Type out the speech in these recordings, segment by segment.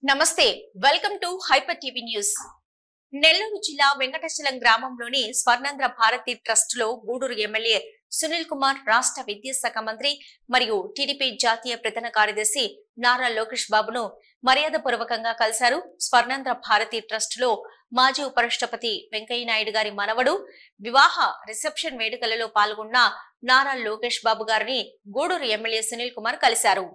నమస్తే welcome to hyper TV news. Nellore జిల్లా వెంకటచలం గ్రామంలోని స్వర్ణాంధ్ర భారతి ట్రస్ట్ లో గూడూరు ఎమ్మెల్యే సునీల్ కుమార్, రాష్ట్ర విద్యాశాఖ మంత్రి మరియు టీడీపీ జాతీయ ప్రధాన కార్యదర్శి నారా లోకేష్ బాబును మర్యాదపూర్వకంగా కలిశారు. స్వర్ణాంధ్ర భారతి ట్రస్ట్ లో మాజీ ఉపరాష్ట్రపతి వెంకయ్య నాయుడు గారి మనవడు వివాహ రిసెప్షన్ వేడుకలలో పాల్గొన్న నారా లోకేష్ బాబు గారిని గూడూరు ఎమ్మెల్యే సునీల్ కుమార్ కలిశారు.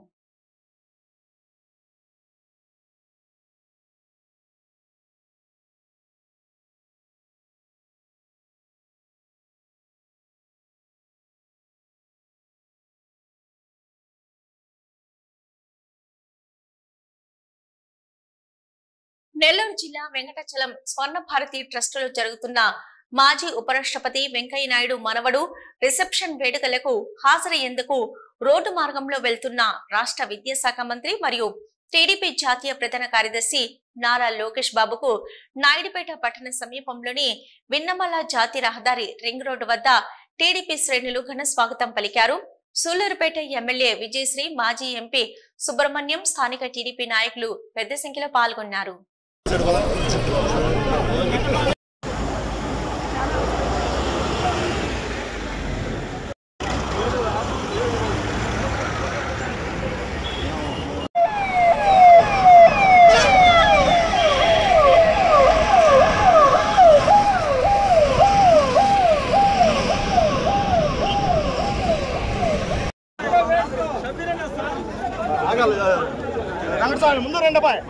నెల్లూరు జిల్లా వెంకటచలం స్వర్ణ భారతి ట్రస్ట్ లో జరుగుతున్న మాజీ ఉపరాష్ట్రపతి వెంకయ్య నాయుడు మనవడు రిసెప్షన్ వేడుకలకు హాజరయ్యేందుకు రోడ్డు మార్గంలో వెళ్తున్న రాష్ట్ర విద్యాశాఖ మంత్రి మరియు టీడీపీ జాతీయ ప్రధాన కార్యదర్శి నారా లోకేష్ బాబుకు నాయుడుపేట పట్టణ సమీపంలోని విన్నమల జాతీయ రహదారి రింగ్ రోడ్డు వద్ద టీడీపీ శ్రేణులు ఘన స్వాగతం పలికారు. సూళ్లూరుపేట ఎమ్మెల్యే విజయశ్రీ, మాజీ ఎంపీ సుబ్రహ్మణ్యం, స్థానిక టీడీపీ నాయకులు పెద్ద సంఖ్యలో పాల్గొన్నారు. ముందు రండి అబ్బాయి.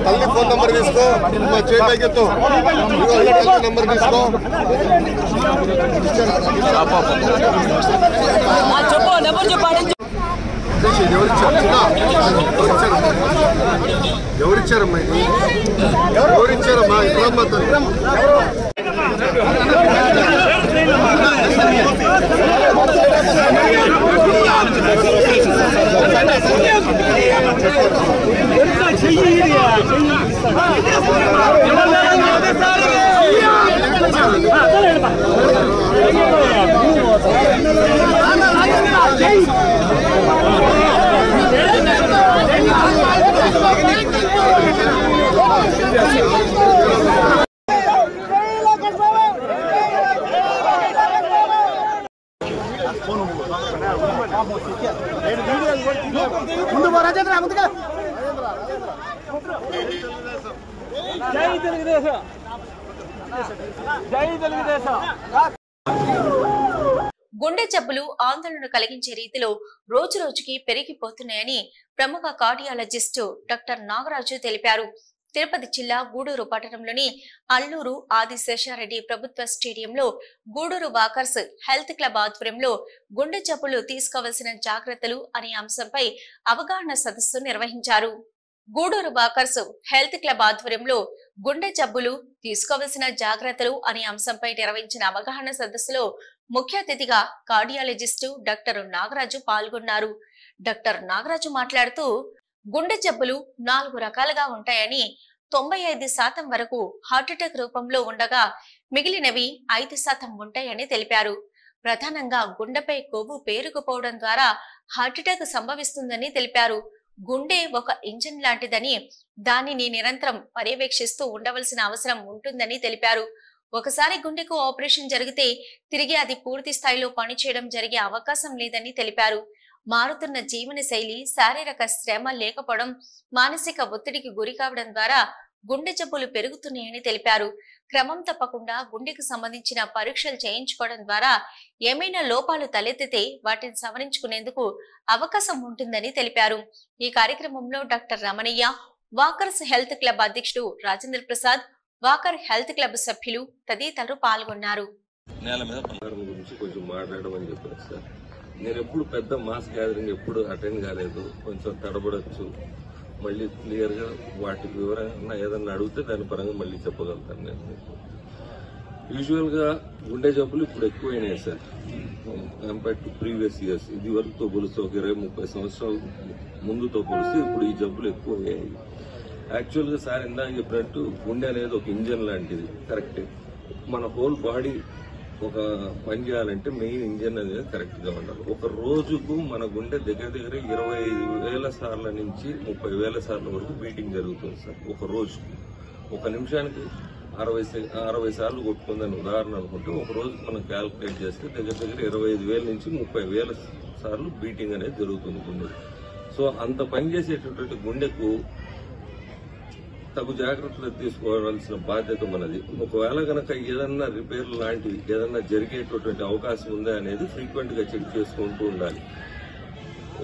తల్లి ఫోన్ నంబర్ తీసుకో, చేతితో నంబర్ తీసుకో. ఎవరిచ్చారమ్మా ఇది? ఎవరిచ్చారమ్మా? ఇప్పుడమ్మా ముందు రాజేంద్ర ముందుగా. జై తెలుగుదేశం, జై తెలుగుదేశం. గుండె జబ్బులు ఆందోళన కలిగించే రీతిలో రోజు రోజుకి పెరిగిపోతున్నాయని ప్రముఖ కార్డియాలజిస్టు డాక్టర్ నాగరాజు తెలిపారు. తిరుపతి జిల్లా గూడూరు పట్టణంలోని అల్లూరు ఆదిశేషారెడ్డి ప్రభుత్వ స్టేడియంలో గూడూరు వాకర్స్ హెల్త్ క్లబ్ ఆధ్వర్యంలో గుండె జబ్బులు తీసుకోవాల్సిన జాగ్రత్తలు అనే అంశంపై అవగాహన సదస్సు నిర్వహించారు. గూడూరు వాకర్స్ హెల్త్ క్లబ్ ఆధ్వర్యంలో గుండె జబ్బులు తీసుకోవాల్సిన జాగ్రత్తలు అనే అంశంపై నిర్వహించిన అవగాహన సదస్సులో ముఖ్య అతిథిగా కార్డియాలజిస్టు డాక్టర్ నాగరాజు పాల్గొన్నారు. డాక్టర్ నాగరాజు మాట్లాడుతూ గుండె జబ్బులు 4 రకాలుగా ఉంటాయని, 95% వరకు హార్ట్అటాక్ రూపంలో ఉండగా మిగిలినవి 5% ఉంటాయని తెలిపారు. ప్రధానంగా గుండెపై కొవ్వు పేరుకుపోవడం ద్వారా హార్ట్అటాక్ సంభవిస్తుందని తెలిపారు. గుండె ఒక ఇంజిన్ లాంటిదని, దానిని నిరంతరం పర్యవేక్షిస్తూ ఉండవలసిన అవసరం ఉంటుందని తెలిపారు. ఒకసారి గుండెకు ఆపరేషన్ జరిగితే తిరిగి అది పూర్తి స్థాయిలో పనిచేయడం జరిగే అవకాశం లేదని తెలిపారు. మారుతున్న జీవన శైలి, శారీరక శ్రమ లేకపోవడం, మానసిక ఒత్తిడికి గురి కావడం ద్వారా గుండె జబ్బులు పెరుగుతున్నాయని తెలిపారు. క్రమం తప్పకుండా గుండెకు సంబంధించిన పరీక్షలు చేయించుకోవడం ద్వారా ఏమైనా లోపాలు తలెత్తితే వాటిని సవరించుకునేందుకు అవకాశం ఉంటుందని తెలిపారు. ఈ కార్యక్రమంలో doctor Ramanaiah, walkers health club అధ్యక్షుడు Rajendra Prasad, walker health club సభ్యులు తదితరులు పాల్గొన్నారు. నేను ఎప్పుడు పెద్ద మాస్ గ్యాదరింగ్ ఎప్పుడు అటెండ్ కాలేదు. కొంచెం తడబడచ్చు, మళ్ళీ క్లియర్గా వాటి వివరంగా ఏదన్నా అడిగితే దాని పరంగా మళ్ళీ చెప్పగలుగుతాను. నేను యూజువల్గా గుండె జబ్బులు ఇప్పుడు ఎక్కువైనాయి sir compare to previous years. ఇది వరకుతో పోలిస్తే ఒక 20-30 సంవత్సరాల ముందుతో పోలిస్తే ఇప్పుడు ఈ జబ్బులు ఎక్కువ అయ్యాయి. యాక్చువల్గా సార్ ఇందాక చెప్పినట్టు గుండె అనేది ఒక ఇంజన్ లాంటిది, కరెక్టే. మన హోల్ బాడీ ఒక పని చేయాలంటే మెయిన్ ఇంజన్ అనేది కరెక్ట్గా ఉండాలి. ఒక రోజుకు మన గుండె దగ్గర 25,000 సార్ల నుంచి 30,000 సార్ల వరకు బీటింగ్ జరుగుతుంది సార్ ఒక రోజుకు. ఒక నిమిషానికి 60 సార్లు కొట్టుకుందని ఉదాహరణ అనుకుంటే ఒక రోజుకు మనం క్యాల్కులేట్ చేస్తే దగ్గర 25,000 నుంచి 30,000 సార్లు బీటింగ్ అనేది జరుగుతుంది గుండె. సో అంత పని చేసేటటువంటి గుండెకు తగు జాగ్రత్తలు తీసుకోవాల్సిన బాధ్యత మనది. ఒకవేళ కనుక ఏదన్నా రిపేర్ లాంటివి ఏదన్నా జరిగేటటువంటి అవకాశం ఉందా అనేది ఫ్రీక్వెంట్ గా చెక్ చేసుకుంటూ ఉండాలి.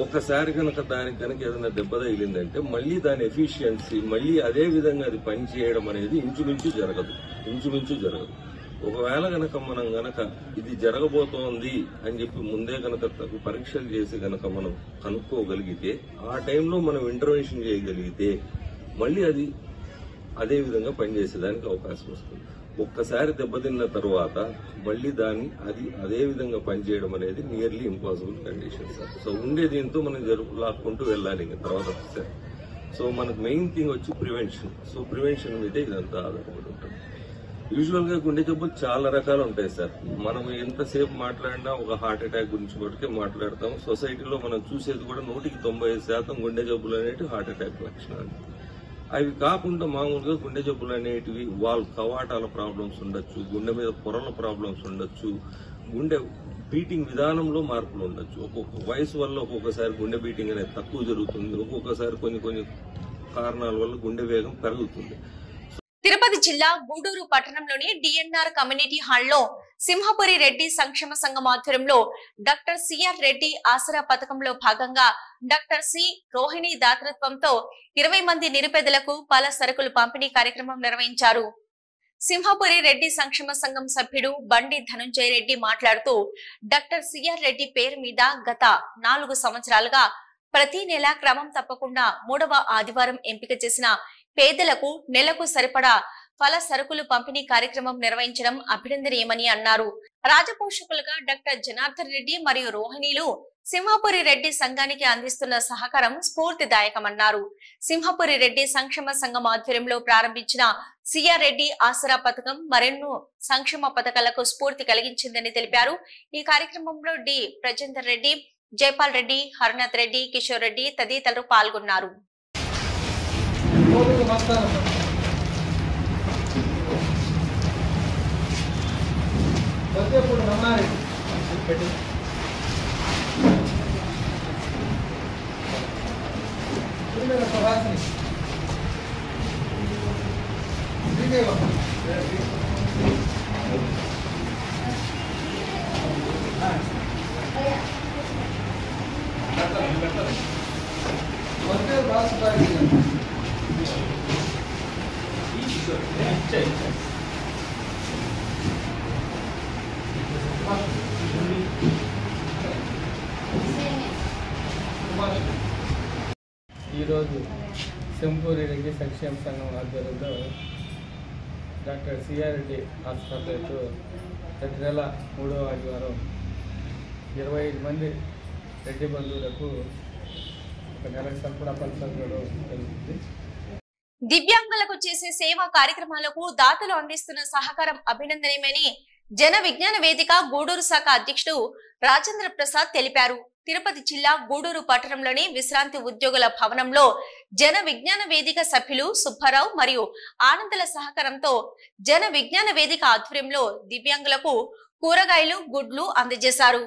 ఒక్కసారి కనుక దానికి కనుక ఏదైనా దెబ్బ తగిలిందంటే మళ్ళీ దాని ఎఫిషియన్సీ మళ్ళీ అదే విధంగా అది పనిచేయడం అనేది ఇంచుమించు జరగదు. ఒకవేళ కనుక మనం గనక ఇది జరగబోతోంది అని చెప్పి ముందే కనుక పరీక్షలు చేసి కనుక మనం కనుక్కోగలిగితే ఆ టైంలో మనం ఇంటర్వెన్షన్ చేయగలిగితే మళ్ళీ అది అదే విధంగా పనిచేసేదానికి అవకాశం వస్తుంది. ఒక్కసారి దెబ్బతిన్న తర్వాత మళ్ళీ దాన్ని అదే విధంగా పనిచేయడం అనేది nearly impossible condition sir. So ఉండే దీంతో మనం లాక్కుంటూ వెళ్ళాలి ఇంకా తర్వాత. సో మనకు మెయిన్ థింగ్ వచ్చి ప్రివెన్షన్. సో ప్రివెన్షన్ మీదే ఇదంతా ఆధారపడి ఉంటుంది. యూజువల్ గా గుండె జబ్బులు చాలా రకాలు ఉంటాయి సార్. మనం ఎంతసేపు మాట్లాడినా ఒక హార్ట్ అటాక్ గురించి మటుకే మాట్లాడతాం. సొసైటీలో మనం చూసేది కూడా 95% గుండె జబ్బులు అనేవి హార్ట్ అటాక్ లక్షణాలు. అవి కాకుండా మామూలుగా గుండె జబ్బులు అనేటివి కవాటాల ప్రాబ్లమ్స్ ఉండొచ్చు, గుండె మీద పొరల ప్రాబ్లమ్స్ ఉండొచ్చు, గుండె బీటింగ్ విధానంలో మార్పులు ఉండొచ్చు. ఒక్కొక్క వయసు వల్ల ఒక్కొక్కసారి గుండె బీటింగ్ అనేది తక్కువ జరుగుతుంది, ఒక్కొక్కసారి కొన్ని కారణాల వల్ల గుండె వేగం పెరుగుతుంది. తిరుపతి జిల్లా గూడూరు పట్టణంలోని డిఎన్ఆర్ కమ్యూనిటీ హాల్లో సింహపురి రెడ్డి సంక్షేమ సంఘం ఆధ్వర్యంలో డాక్టర్ సిఆర్ రెడ్డి ఆసరా పథకంలో భాగంగా డాక్టర్ సి రోహిణి దాతృత్వంతో 20 మంది నిరుపేదలకు పల సరుకులు పంపిణీ కార్యక్రమం నిర్వహించారు. సింహపురి రెడ్డి సంక్షేమ సంఘం సభ్యుడు బండి ధనుంజయ రెడ్డి మాట్లాడుతూ డాక్టర్ సిఆర్ రెడ్డి పేరు మీద గత 4 సంవత్సరాలుగా ప్రతి నెల క్రమం తప్పకుండా 3వ ఆదివారం ఎంపిక చేసిన పేదలకు నెలకు సరిపడా ఫల సరుకులు పంపిణీ కార్యక్రమం నిర్వహించడం అభినందనీయమని అన్నారు. రాజపోషకులుగా డాక్టర్ జనార్దన్ రెడ్డి మరియు రోహిణీలు సింహపురి రెడ్డి సంఘానికి అందిస్తున్న సహకారం స్ఫూర్తిదాయకమన్నారు. సింహపురి రెడ్డి సంక్షేమ సంఘం ఆధ్వర్యంలో ప్రారంభించిన సిఆర్ రెడ్డి ఆసరా పథకం మరెన్నో సంక్షేమ పథకాలకు స్ఫూర్తి కలిగించిందని తెలిపారు. ఈ కార్యక్రమంలో డి ప్రజేందర్ రెడ్డి, జైపాల్ రెడ్డి, హరనాథ్ రెడ్డి, కిషోర్ రెడ్డి తదితరులు పాల్గొన్నారు. ఈరోజు సింహపురి రెడ్డి సంక్షేమ సంఘం ఆధ్వర్యంలో డాక్టర్ సిఆర్ రెడ్డి హాస్పిటల్తో ప్రతి నెల 3వ ఆదివారం 25 మంది రెడ్డి బంధువులకు ఒక నెలకు సరిపడా పలుసరుకులు జరుగుతుంది. దివ్యాంగులకు చేసే సేవా కార్యక్రమాలకు దాతలు అందిస్తున్న సహకారం అభినందనీయమని జన విజ్ఞాన వేదిక గూడూరు శాఖ అధ్యక్షుడు రాజేంద్ర ప్రసాద్ తెలిపారు. తిరుపతి జిల్లా గూడూరు పట్టణంలోని విశ్రాంతి ఉద్యోగుల భవనంలో జన విజ్ఞాన వేదిక సభ్యులు సుబ్బారావు మరియు ఆనందల సహకారంతో జన విజ్ఞాన వేదిక ఆధ్వర్యంలో దివ్యాంగులకు కూరగాయలు, గుడ్లు అందజేశారు.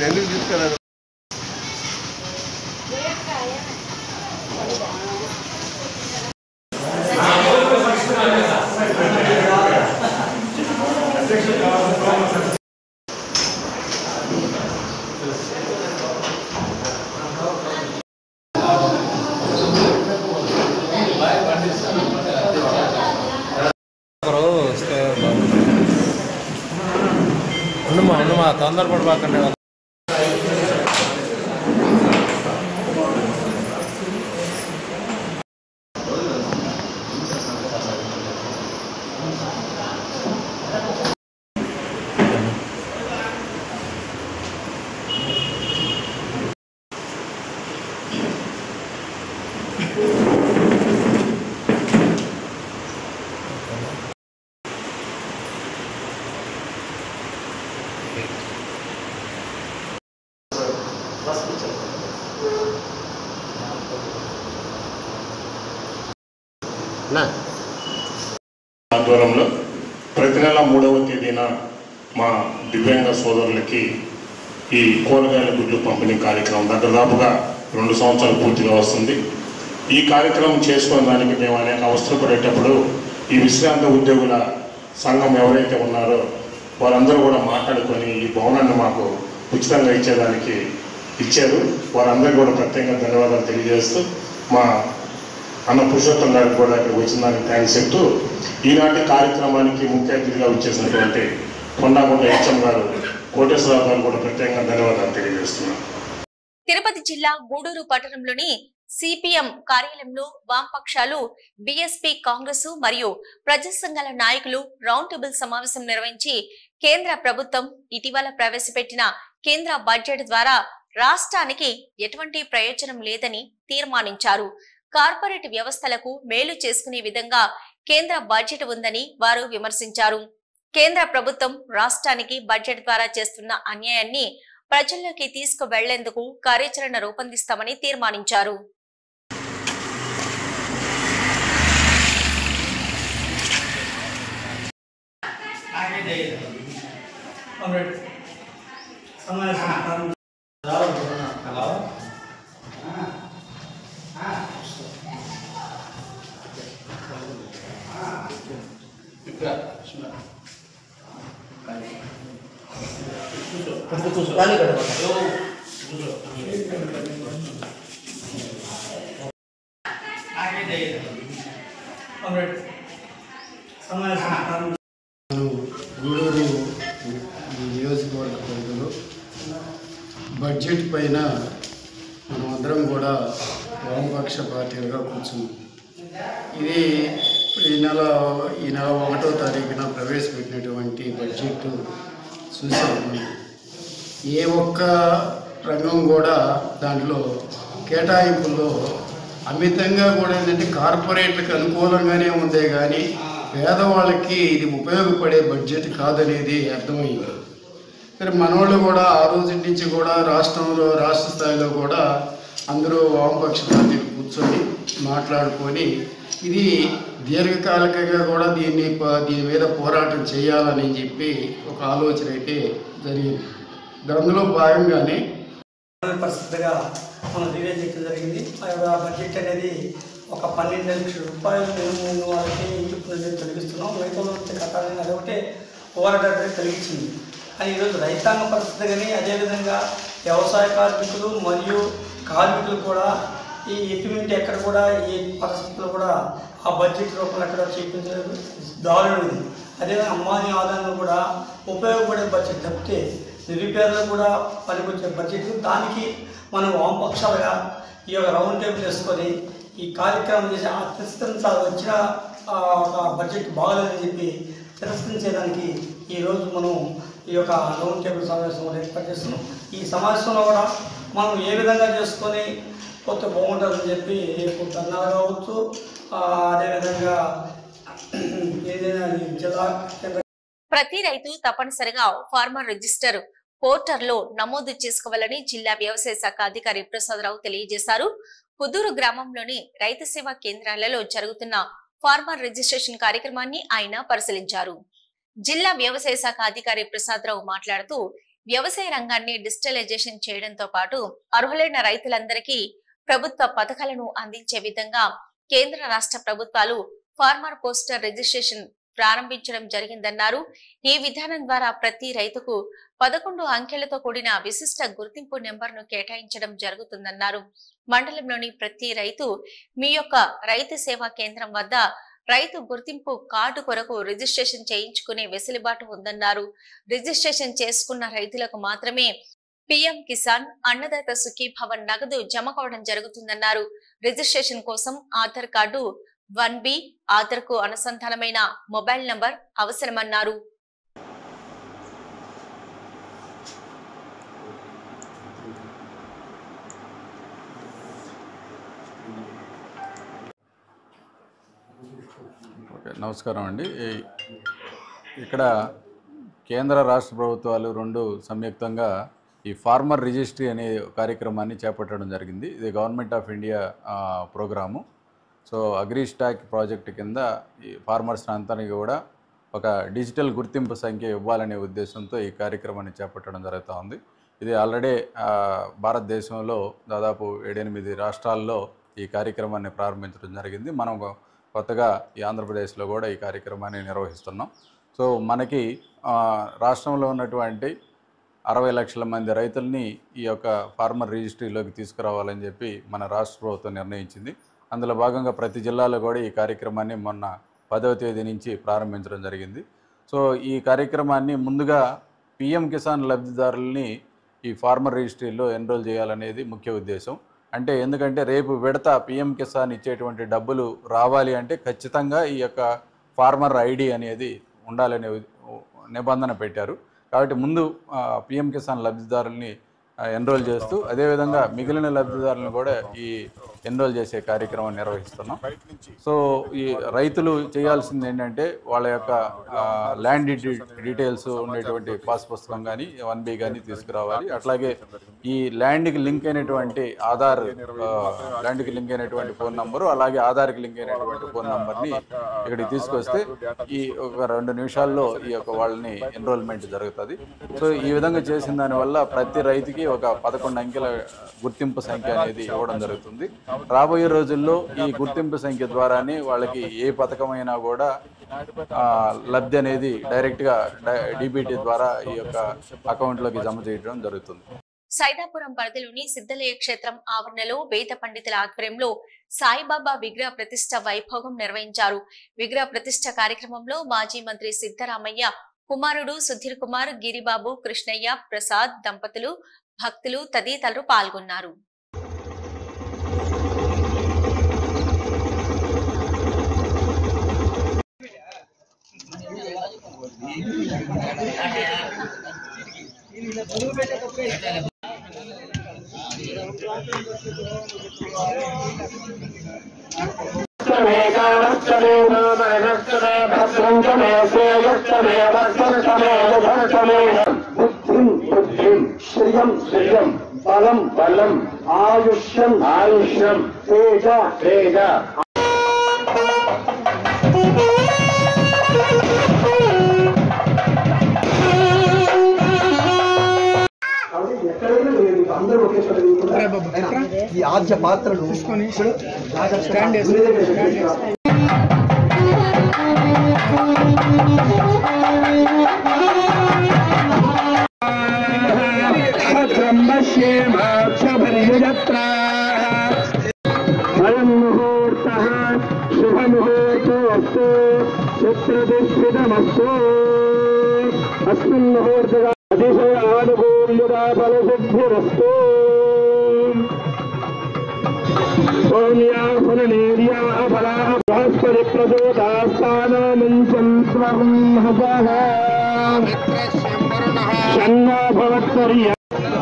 ఎందుకు తీసుకెళ్ళాను? ఉండమా తొందరపడిపోకండి. ఆధ్వర్యంలో ప్రతి నెల 3వ తేదీన మా దివ్యాంగ సోదరులకి ఈ కూరగాయల గుడ్లు పంపిణీ కార్యక్రమం దాదాపుగా 2 సంవత్సరాలు పూర్తిగా వస్తుంది. ఈ కార్యక్రమం చేసుకునే దానికి మేము అనేక అవసరపడేటప్పుడు ఈ విశ్రాంత ఉద్యోగుల సంఘం ఎవరైతే ఉన్నారో వారందరూ కూడా మాట్లాడుకొని ఈ భవనాన్ని మాకు ఉచితంగా ఇచ్చేదానికి ఇచ్చారు. వారందరికీ కూడా ప్రత్యేకంగా ధన్యవాదాలు తెలియజేస్తూ మా అన్న పురుషోత్తం గారికి కూడా ఇక్కడికి వచ్చిన దానికి థ్యాంక్స్ చెప్తూ ఈనాటి కార్యక్రమానికి ముఖ్య అతిథిగా వచ్చేసినటువంటి కొండాకొండ హెచ్ఎం గారు కోటేశ్వరరావు గారు కూడా ప్రత్యేకంగా ధన్యవాదాలు తెలియజేస్తున్నాను. తిరుపతి జిల్లా గూడూరు పట్టణంలోని సిపిఎం కార్యాలయంలో వామపక్షాలు, బీఎస్పీ, కాంగ్రెస్ మరియు ప్రజా సంఘాల నాయకులు రౌండ్ టేబుల్ సమావేశం నిర్వహించి కేంద్ర ప్రభుత్వం ఇటీవల ప్రవేశపెట్టిన కేంద్ర బడ్జెట్ ద్వారా రాష్ట్రానికి ఎటువంటి ప్రయోజనం లేదని తీర్మానించారు. కార్పొరేట్ వ్యవస్థలకు మేలు చేసుకునే విధంగా కేంద్ర బడ్జెట్ ఉందని వారు విమర్శించారు. కేంద్ర ప్రభుత్వం రాష్ట్రానికి బడ్జెట్ ద్వారా చేస్తున్న అన్యాయాన్ని ప్రజల్లోకి తీసుకువెళ్లేందుకు కార్యాచరణ రూపొందిస్తామని తీర్మానించారు. గూడూరు నియోజకవర్గ పరిధిలో బడ్జెట్ పైన మనమందరం కూడా వామపక్ష పార్టీలుగా కూర్చున్నాం. ఇది ఈ నెల 1వ తారీఖున ప్రవేశపెట్టినటువంటి బడ్జెట్ చూసాము. ఏ ఒక్క రంగం కూడా దాంట్లో కేటాయింపుల్లో అమితంగా కూడా ఏంటంటే కార్పొరేట్లకు అనుకూలంగానే ఉందే కానీ పేదవాళ్ళకి ఇది ఉపయోగపడే బడ్జెట్ కాదనేది అర్థమైంది. సరే మనోళ్ళు కూడా ఆ రోజు నుంచి కూడా రాష్ట్ర స్థాయిలో కూడా అందరూ వామపక్ష పార్టీలు కూర్చొని మాట్లాడుకొని ఇది దీర్ఘకాలికంగా కూడా దీని మీద పోరాటం చేయాలని చెప్పి ఒక ఆలోచన అయితే జరిగింది. అందులో భాగంగానే పరిస్థితిగా మనం రిలీజ్ చేయడం జరిగింది. ఆ బడ్జెట్ అనేది ఒక 12 లక్షల రూపాయలు మేము వాళ్ళకి ఇంటి తొలగిస్తున్నాం. రైతుల నుంచి కట్టాలని అదొకటే పోరాటాన్ని తొలగించింది. కానీ ఈరోజు రైతాంగ పరిస్థితి కానీ అదేవిధంగా వ్యవసాయ కార్మికులు మరియు కార్మికులు కూడా ఈ ఎక్విప్మెంట్ ఎక్కడ కూడా ఈ పరిస్థితుల్లో కూడా ఆ బడ్జెట్ రూపంలో ఎక్కడ చేయించలేదు, దారుణం. అదేవిధంగా అమ్మాని ఆదాయంలో కూడా ఉపయోగపడే బడ్జెట్ తప్పితే నిరుపేదలకు కూడా పనికొచ్చే బడ్జెట్. దానికి మనం వామపక్షాలుగా ఈ యొక్క రౌండ్ టేబుల్ వేసుకొని ఈ కార్యక్రమం చేసి ఆ తిరస్కరించాలి వచ్చిన బడ్జెట్ బాగలేదని చెప్పి తిరస్కరించేదానికి ఈరోజు మనం ఈ యొక్క రౌండ్ టేబుల్ సమావేశం ఏర్పాటు చేస్తున్నాం. ఈ సమావేశంలో కూడా మనం ఏ విధంగా చేసుకొని కొత్త బాగుంటుందని చెప్పి రేపు ధర్నాలు కావచ్చు, అదేవిధంగా ఏదైనా జిల్లా ప్రతి రైతు తప్పనిసరిగా ఫార్మర్ రిజిస్టర్ పోర్టల్లో నమోదు చేసుకోవాలని జిల్లా వ్యవసాయ శాఖ అధికారి ప్రసాదరావు తెలియజేశారు. పుదూరు గ్రామంలోని రైతు సేవా కేంద్రాలలో జరుగుతున్న ఫార్మర్ రిజిస్ట్రేషన్ కార్యక్రమాన్ని ఆయన పరిశీలించారు. జిల్లా వ్యవసాయ శాఖ అధికారి ప్రసాదరావు మాట్లాడుతూ వ్యవసాయ రంగాన్ని డిజిటలైజేషన్ చేయడంతో పాటు అర్హులైన రైతులందరికీ ప్రభుత్వ పథకాలను అందించే విధంగా కేంద్ర రాష్ట్ర ప్రభుత్వాలు ఫార్మర్ పోస్టర్ రిజిస్ట్రేషన్ ప్రారంభించడం జరిగిందన్నారు. ఈ విధానం ద్వారా ప్రతి రైతుకు 11 అంకెలతో కూడిన విశిష్ట గుర్తింపు నెంబర్ను కేటాయించడం జరుగుతుందన్నారు. మండలంలోని ప్రతి రైతు మీ యొక్క రైతు సేవా కేంద్రం వద్ద రైతు గుర్తింపు కార్డు కొరకు రిజిస్ట్రేషన్ చేయించుకునే వెసులుబాటు ఉందన్నారు. రిజిస్ట్రేషన్ చేసుకున్న రైతులకు మాత్రమే పీఎం కిసాన్ అన్నదాత సుఖీభవ నగదు జమ కావడం జరుగుతుందన్నారు. రిజిస్ట్రేషన్ కోసం ఆధార్ కార్డు 1B, ఆధార్ కు అనుసంధానమైన మొబైల్ నంబర్ అవసరమన్నారు. నమస్కారం అండి. ఇక్కడ కేంద్ర రాష్ట్ర ప్రభుత్వాలు రెండు సంయుక్తంగా ఈ ఫార్మర్ రిజిస్ట్రీ అనే కార్యక్రమాన్ని చేపట్టడం జరిగింది. ఇది government of India program. So AgriStack project కింద ఈ ఫార్మర్స్ అంతానికి కూడా ఒక డిజిటల్ గుర్తింపు సంఖ్య ఇవ్వాలనే ఉద్దేశంతో ఈ కార్యక్రమాన్ని చేపట్టడం జరుగుతూ ఉంది. ఇది ఆల్రెడీ భారతదేశంలో దాదాపు 7-8 రాష్ట్రాల్లో ఈ కార్యక్రమాన్ని ప్రారంభించడం జరిగింది. మనం కొత్తగా ఈ ఆంధ్రప్రదేశ్లో కూడా ఈ కార్యక్రమాన్ని నిర్వహిస్తున్నాం. సో మనకి రాష్ట్రంలో ఉన్నటువంటి 60 లక్షల మంది రైతుల్ని ఈ యొక్క ఫార్మర్ రిజిస్ట్రీలోకి తీసుకురావాలని చెప్పి మన రాష్ట్ర ప్రభుత్వం నిర్ణయించింది. అందులో భాగంగా ప్రతి జిల్లాలో కూడా ఈ కార్యక్రమాన్ని మొన్న 10వ తేదీ నుంచి ప్రారంభించడం జరిగింది. సో ఈ కార్యక్రమాన్ని ముందుగా పీఎం కిసాన్ లబ్ధిదారుల్ని ఈ ఫార్మర్ రిజిస్ట్రీలో ఎన్రోల్ చేయాలనేది ముఖ్య ఉద్దేశం. అంటే ఎందుకంటే రేపు విడత పీఎం కిసాన్ ఇచ్చేటువంటి డబ్బులు రావాలి అంటే ఖచ్చితంగా ఈ యొక్క ఫార్మర్ ఐడి అనేది ఉండాలనే నిబంధన పెట్టారు. కాబట్టి ముందు పీఎం కిసాన్ లబ్ధిదారుల్ని ఎన్రోల్ చేస్తూ అదేవిధంగా మిగిలిన లబ్ధిదారులను కూడా ఈ ఎన్రోల్ చేసే కార్యక్రమం నిర్వహిస్తున్నాం. సో ఈ రైతులు చేయాల్సింది ఏంటంటే వాళ్ళ యొక్క ల్యాండ్ డీటెయిల్స్ ఉండేటువంటి పాస్ పుస్తకం కానీ 1B కానీ తీసుకురావాలి. అట్లాగే ఈ ల్యాండ్కి లింక్ అయినటువంటి ఆధార్, ల్యాండ్కి లింక్ అయినటువంటి ఫోన్ నంబరు, అలాగే ఆధార్కి లింక్ అయినటువంటి ఫోన్ నంబర్ని ఇక్కడికి తీసుకొస్తే ఈ ఒక 2 నిమిషాల్లో ఈ యొక్క వాళ్ళని ఎన్రోల్మెంట్ జరుగుతుంది. సో ఈ విధంగా చేసిన దానివల్ల ప్రతి రైతుకి ఒక 11 అంకెల గుర్తింపు సంఖ్య అనేది ఇవ్వడం జరుగుతుంది. రాబోయే రోజుల్లో ఈ గుర్తింపు సంఖ్య ద్వారానే వాళ్ళకి ఏ పథకమైనా కూడా లబ్ధి అనేది డైరెక్ట్గా డీబీటీ ద్వారా ఈ యొక్క అకౌంట్లోకి జమ చేయడం జరుగుతుంది. సైదాపురం పరిధిలోని సిద్ధలయ్య క్షేత్రం ఆవరణలో వేద పండితుల ఆధ్వర్యంలో సాయిబాబా విగ్రహ ప్రతిష్ఠ వైభోగం నిర్వహించారు. విగ్రహ ప్రతిష్ఠ కార్యక్రమంలో మాజీ మంత్రి సిద్ధరామయ్య కుమారుడు సుధీర్ కుమార్, గిరిబాబు, కృష్ణయ్య, ప్రసాద్ దంపతులు, భక్తులు తదితరులు పాల్గొన్నారు. శ్రియం బలం బలం ఆయుష్యం ఆయుష్యం తేజ తేజ. అందరూ ఒకేసారి ఈ ఆద్య పాత్రలు ముహూర్తః శుభ ముహూర్తోస్తు చిత్రదీక్షితమస్తు అస్మిన్ ముహూర్తగా అతిశయ ఆనుకూల్యతా ఫలసిద్ధిరస్తు. సౌమ్యాఫలనేర్యా ఫలా బృహస్పతి ప్రచోదాస్థానమంచం త్వహః షణ్ణో భవత్వర్య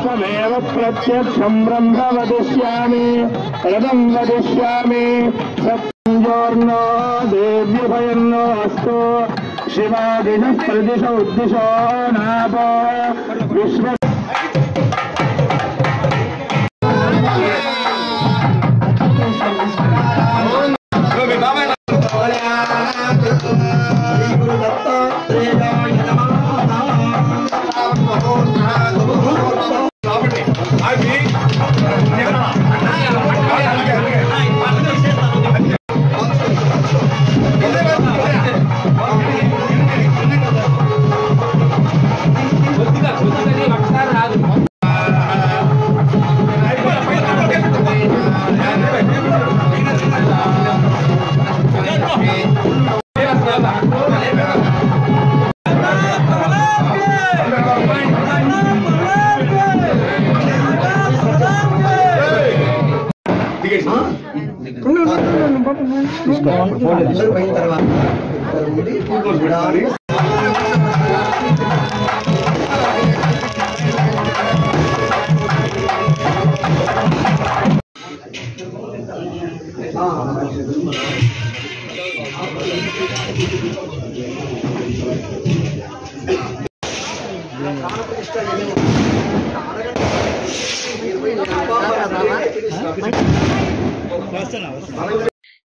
త్వమేవ ప్రత్యక్షం బ్రహ్మ వదిష్యామి పదం వదిష్యామి. సత్యంజోర్నో దేవ్యభయన్నో అస్తు శివాదిశ ప్రదిశ ఉద్దిశో నాపో విశ్వ.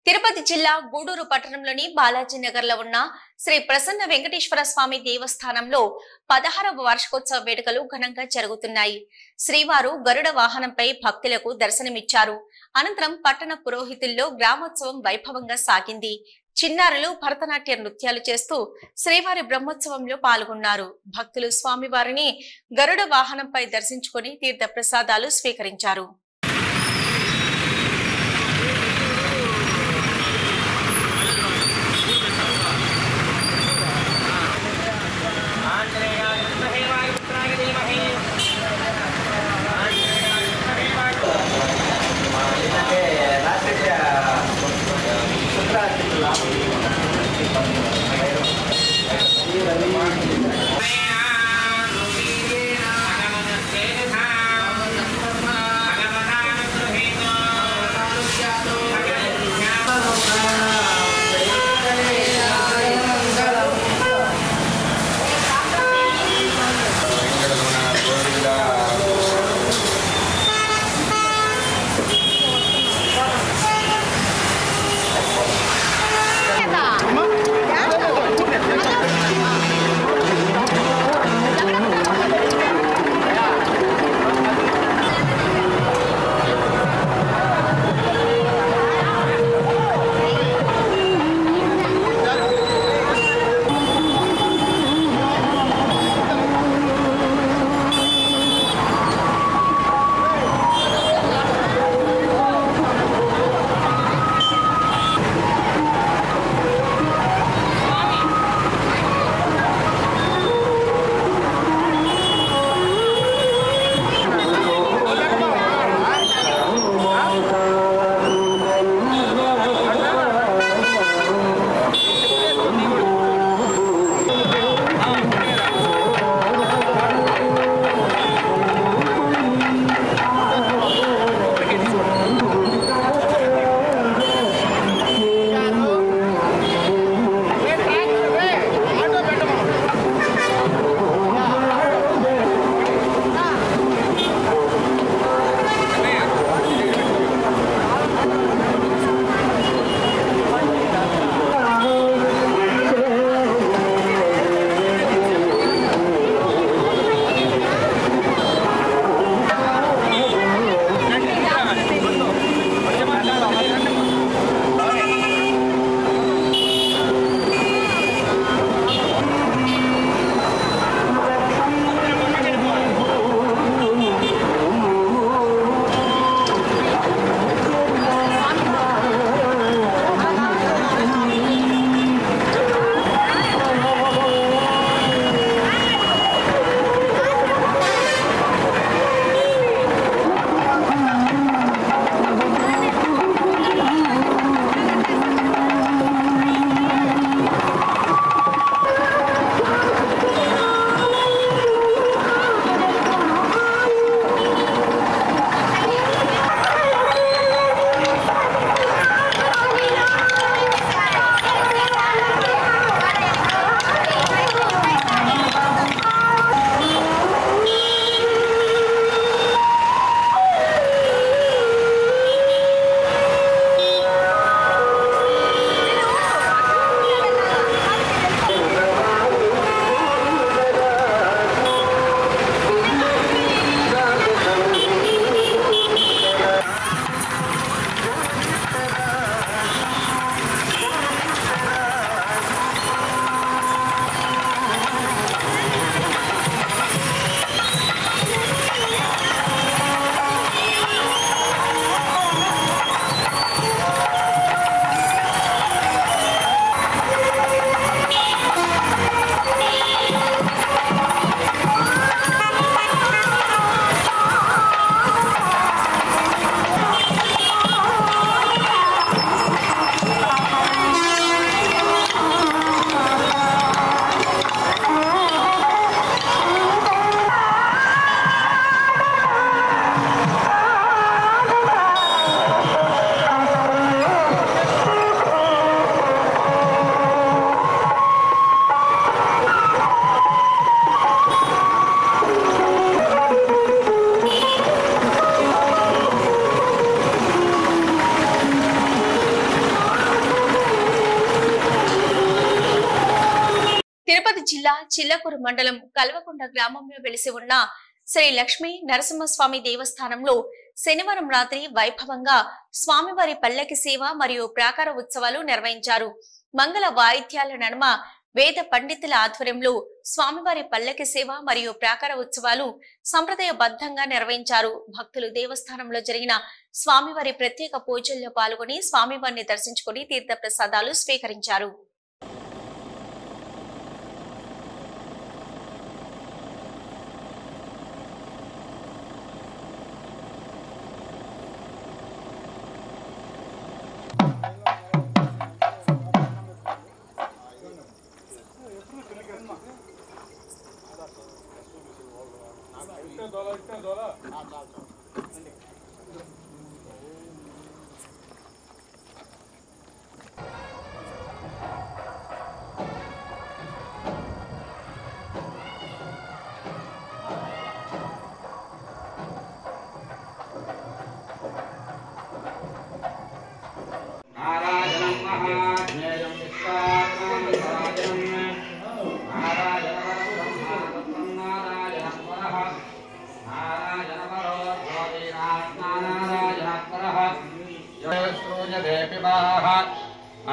తిరుపతి జిల్లా గూడూరు పట్టణంలోని బాలాజీ నగర్ లో ఉన్న శ్రీ ప్రసన్న వెంకటేశ్వర స్వామి దేవస్థానంలో 16వ వార్షికోత్సవ వేడుకలు ఘనంగా జరుగుతున్నాయి. శ్రీవారు గరుడ వాహనంపై భక్తులకు దర్శనమిచ్చారు. అనంతరం పట్టణ పురోహితుల్లో గ్రామోత్సవం వైభవంగా సాగింది. చిన్నారులు భరతనాట్య నృత్యాలు చేస్తూ శ్రీవారి బ్రహ్మోత్సవంలో పాల్గొన్నారు. భక్తులు స్వామివారిని గరుడ వాహనంపై దర్శించుకుని తీర్థ ప్రసాదాలు స్వీకరించారు. జిల్లా చిల్లకూరు మండలం కల్వకుంట గ్రామంలో వెలిసి ఉన్న శ్రీ లక్ష్మీ నరసింహస్వామి దేవస్థానంలో శనివారం రాత్రి వైభవంగా స్వామివారి పల్లకి సేవ మరియు ప్రాకార ఉత్సవాలు నిర్వహించారు. మంగళ వాయిద్యాల నడుమ వేద పండితుల ఆధ్వర్యంలో స్వామివారి పల్లకి సేవ మరియు ప్రాకార ఉత్సవాలు సంప్రదాయబద్ధంగా నిర్వహించారు. భక్తులు దేవస్థానంలో జరిగిన స్వామివారి ప్రత్యేక పూజల్లో పాల్గొని స్వామివారిని దర్శించుకుని తీర్థ ప్రసాదాలు స్వీకరించారు.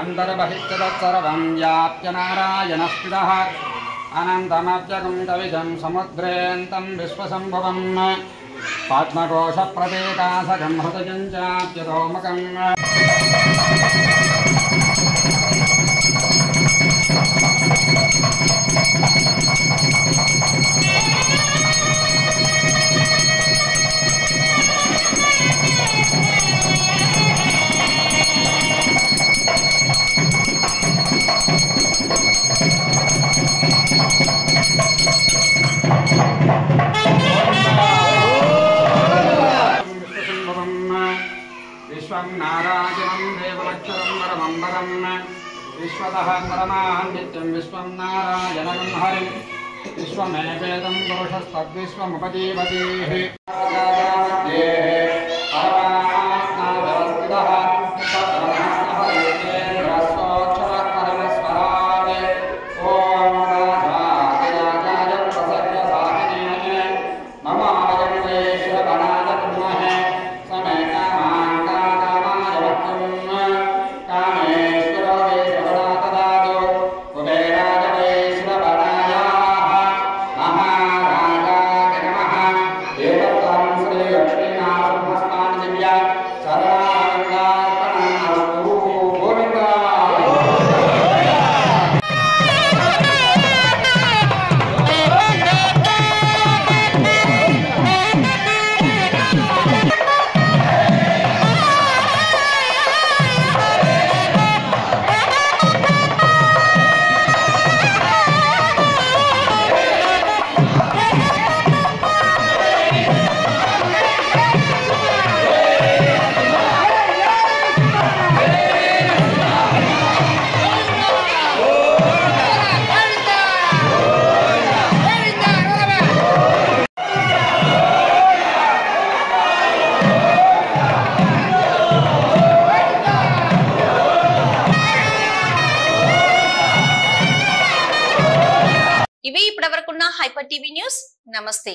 अंतर्बहिश्चतत्सर्वं व्याप्य नारायणस्थितः अनन्तमव्यगुण्डविजं समुद्रेऽन्तं विश्वसम्भवं पद्मकोशप्रदेकासकं हृदयं चाप्यतोमकम् नारायणं देवलक्षरं परमम्बरं विश्वतः परमाहं नित्यं विश्वं नारायणं हरिं विश्वमेवेदं पुरुषस्तद्विश्वमुपजीवतीः ఇవి ఇప్పటివరకున్న హైపర్ టీవీ న్యూస్. నమస్తే.